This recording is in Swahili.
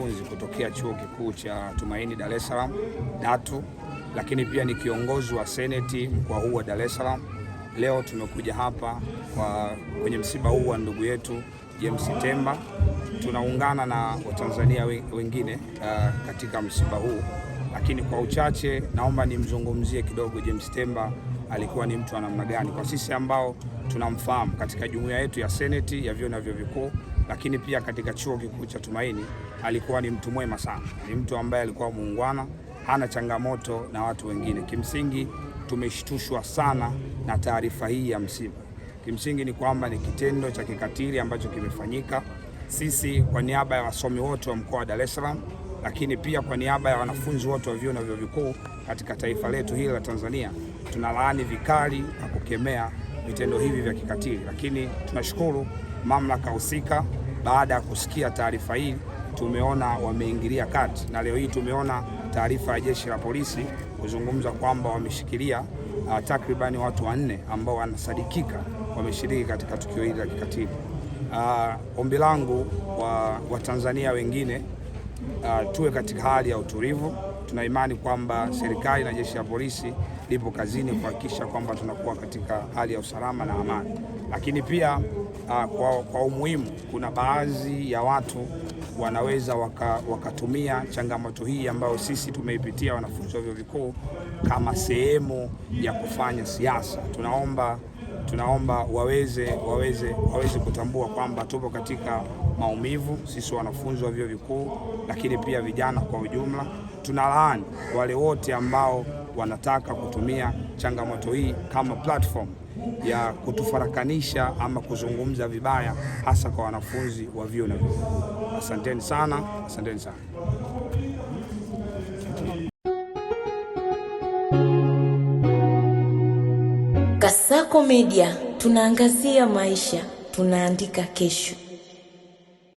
wanafunzi kutokea Chuo Kikuu cha Tumaini Dar es Salaam DATU, lakini pia ni kiongozi wa seneti mkoa huu wa Dar es Salaam. Leo tumekuja hapa kwenye msiba huu wa ndugu yetu James Temba. Tunaungana na Watanzania wengine katika msiba huu, lakini kwa uchache naomba nimzungumzie kidogo James Temba alikuwa ni mtu wa namna gani kwa sisi ambao tunamfahamu katika jumuiya yetu ya seneti ya vyuo na vyuo vikuu, lakini pia katika Chuo Kikuu cha Tumaini. Alikuwa ni mtu mwema sana, ni mtu ambaye alikuwa muungwana, hana changamoto na watu wengine. Kimsingi tumeshtushwa sana na taarifa hii ya msiba. Kimsingi ni kwamba ni kitendo cha kikatili ambacho kimefanyika. Sisi kwa niaba ya wasomi wote wa mkoa wa Dar es Salaam, lakini pia kwa niaba ya wanafunzi wote wa vyuo na vyuo vikuu katika taifa letu hili la Tanzania, tunalaani vikali na kukemea vitendo hivi vya kikatili. Lakini tunashukuru mamlaka husika, baada ya kusikia taarifa hii tumeona wameingilia kati, na leo hii tumeona taarifa ya jeshi la polisi kuzungumza kwamba wameshikilia takribani watu 4 ambao wanasadikika wameshiriki katika tukio hili la kikatili. Ombi langu wa Tanzania wengine, tuwe katika hali ya utulivu. Tuna imani kwamba serikali na jeshi la polisi lipo kazini kuhakikisha kwamba tunakuwa katika hali ya usalama na amani. Lakini pia kwa umuhimu, kuna baadhi ya watu wanaweza wakatumia changamoto hii ambayo sisi tumeipitia wanafunzi wa vyuo vikuu kama sehemu ya kufanya siasa. Tunaomba waweze kutambua kwamba tupo katika maumivu sisi wanafunzi wa vyuo vikuu, lakini pia vijana kwa ujumla. Tunalaani wale wote ambao wanataka kutumia changamoto hii kama platform ya kutufarakanisha ama kuzungumza vibaya, hasa kwa wanafunzi wa vyuo na vyuo vikuu. Asanteni sana, asanteni sana. Kasako Media, tunaangazia maisha, tunaandika kesho.